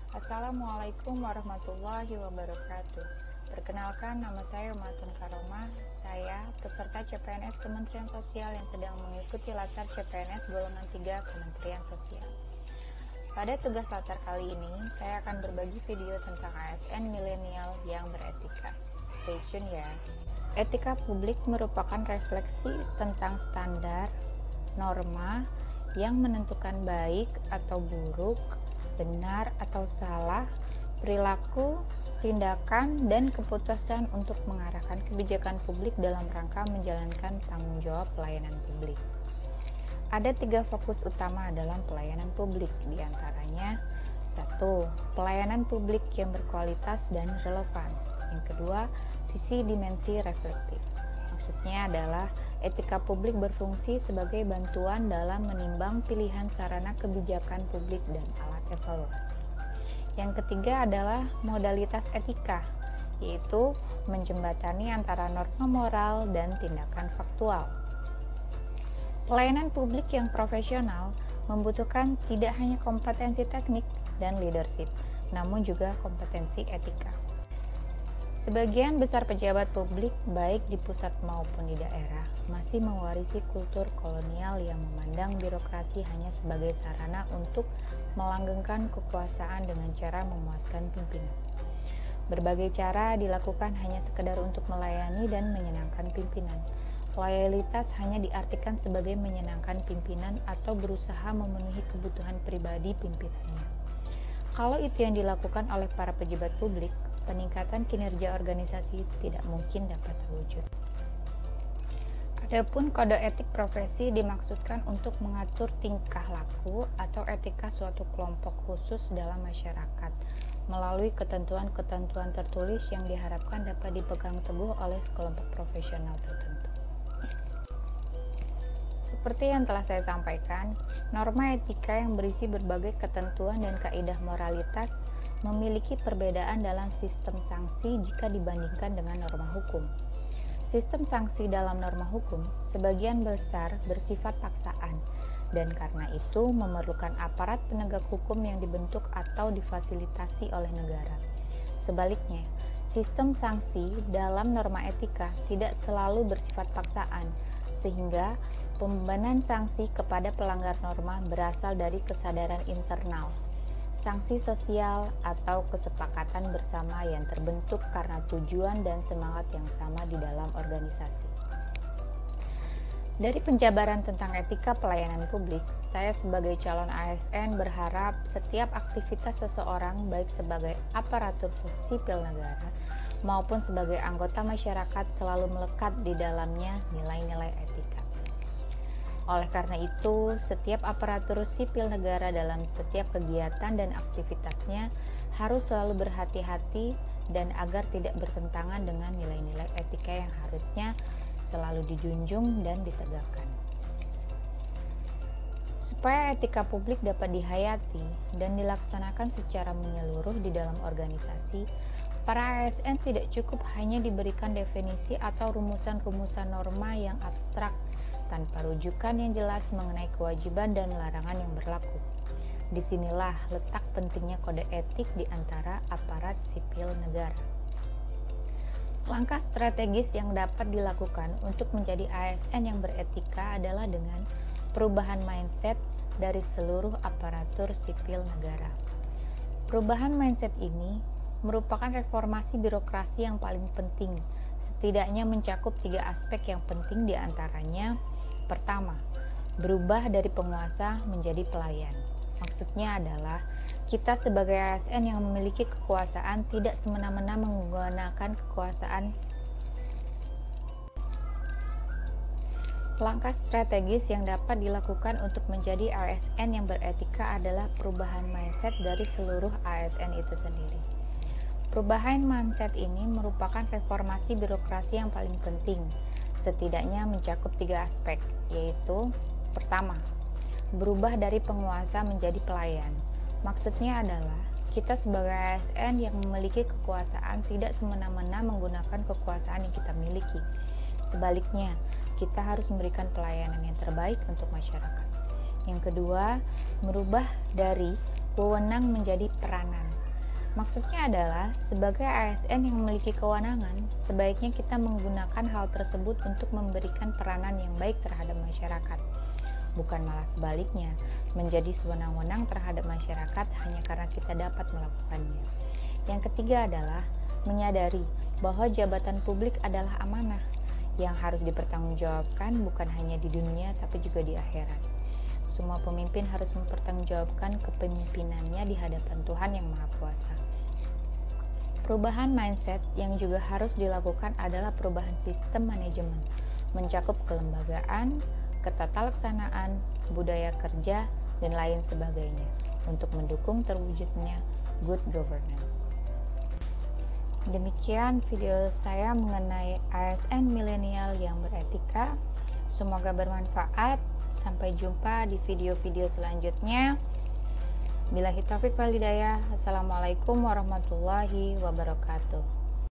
Assalamualaikum warahmatullahi wabarakatuh. Perkenalkan, nama saya Umatun Karomah. Saya peserta CPNS Kementerian Sosial yang sedang mengikuti latar CPNS golongan 3 Kementerian Sosial. Pada tugas latar kali ini, saya akan berbagi video tentang ASN milenial yang beretika. Stay tune ya. Etika publik merupakan refleksi tentang standar, norma yang menentukan baik atau buruk, benar atau salah, perilaku, tindakan, dan keputusan untuk mengarahkan kebijakan publik dalam rangka menjalankan tanggung jawab pelayanan publik. Ada 3 fokus utama dalam pelayanan publik, diantaranya 1. Pelayanan publik yang berkualitas dan relevan. Yang kedua, sisi dimensi reflektif. Maksudnya adalah etika publik berfungsi sebagai bantuan dalam menimbang pilihan sarana kebijakan publik dan alat evaluasi. Yang ketiga adalah modalitas etika, yaitu menjembatani antara norma moral dan tindakan faktual. Pelayanan publik yang profesional membutuhkan tidak hanya kompetensi teknik dan leadership, namun juga kompetensi etika. Sebagian besar pejabat publik, baik di pusat maupun di daerah, masih mewarisi kultur kolonial yang memandang birokrasi hanya sebagai sarana untuk melanggengkan kekuasaan dengan cara memuaskan pimpinan. Berbagai cara dilakukan hanya sekedar untuk melayani dan menyenangkan pimpinan. Loyalitas hanya diartikan sebagai menyenangkan pimpinan atau berusaha memenuhi kebutuhan pribadi pimpinannya. Kalau itu yang dilakukan oleh para pejabat publik, peningkatan kinerja organisasi tidak mungkin dapat terwujud. Adapun kode etik profesi dimaksudkan untuk mengatur tingkah laku atau etika suatu kelompok khusus dalam masyarakat melalui ketentuan-ketentuan tertulis yang diharapkan dapat dipegang teguh oleh sekelompok profesional tertentu. Seperti yang telah saya sampaikan, norma etika yang berisi berbagai ketentuan dan kaidah moralitas memiliki perbedaan dalam sistem sanksi jika dibandingkan dengan norma hukum. Sistem sanksi dalam norma hukum sebagian besar bersifat paksaan, dan karena itu memerlukan aparat penegak hukum yang dibentuk atau difasilitasi oleh negara. Sebaliknya, sistem sanksi dalam norma etika tidak selalu bersifat paksaan, sehingga pembebanan sanksi kepada pelanggar norma berasal dari kesadaran internal, sanksi sosial, atau kesepakatan bersama yang terbentuk karena tujuan dan semangat yang sama di dalam organisasi. Dari penjabaran tentang etika pelayanan publik, saya sebagai calon ASN berharap setiap aktivitas seseorang baik sebagai aparatur sipil negara maupun sebagai anggota masyarakat selalu melekat di dalamnya nilai-nilai etika. Oleh karena itu, setiap aparatur sipil negara dalam setiap kegiatan dan aktivitasnya harus selalu berhati-hati dan agar tidak bertentangan dengan nilai-nilai etika yang harusnya selalu dijunjung dan ditegakkan. Supaya etika publik dapat dihayati dan dilaksanakan secara menyeluruh di dalam organisasi, para ASN tidak cukup hanya diberikan definisi atau rumusan-rumusan norma yang abstrak tanpa rujukan yang jelas mengenai kewajiban dan larangan yang berlaku. Disinilah letak pentingnya kode etik di antara aparat sipil negara. Langkah strategis yang dapat dilakukan untuk menjadi ASN yang beretika adalah dengan perubahan mindset dari seluruh aparatur sipil negara. Perubahan mindset ini merupakan reformasi birokrasi yang paling penting, setidaknya mencakup 3 aspek yang penting diantaranya. Pertama, berubah dari penguasa menjadi pelayan. Maksudnya adalah kita sebagai ASN yang memiliki kekuasaan tidak semena-mena menggunakan kekuasaan. Langkah strategis yang dapat dilakukan untuk menjadi ASN yang beretika adalah perubahan mindset dari seluruh ASN itu sendiri. Perubahan mindset ini merupakan reformasi birokrasi yang paling penting, setidaknya mencakup 3 aspek, yaitu pertama, berubah dari penguasa menjadi pelayan. Maksudnya adalah kita sebagai ASN yang memiliki kekuasaan tidak semena-mena menggunakan kekuasaan yang kita miliki. Sebaliknya, kita harus memberikan pelayanan yang terbaik untuk masyarakat. Yang kedua, merubah dari wewenang menjadi peranan. Maksudnya adalah, sebagai ASN yang memiliki kewenangan, sebaiknya kita menggunakan hal tersebut untuk memberikan peranan yang baik terhadap masyarakat, bukan malah sebaliknya, menjadi sewenang-wenang terhadap masyarakat hanya karena kita dapat melakukannya. Yang ketiga adalah menyadari bahwa jabatan publik adalah amanah yang harus dipertanggungjawabkan bukan hanya di dunia tapi juga di akhirat. Semua pemimpin harus mempertanggungjawabkan kepemimpinannya di hadapan Tuhan yang Maha Kuasa. Perubahan mindset yang juga harus dilakukan adalah perubahan sistem manajemen, mencakup kelembagaan, ketatalaksanaan, budaya kerja, dan lain sebagainya untuk mendukung terwujudnya good governance. Demikian video saya mengenai ASN milenial yang beretika. Semoga bermanfaat. Sampai jumpa di video-video selanjutnya. Billahi taufiq wal hidayah. Assalamualaikum warahmatullahi wabarakatuh.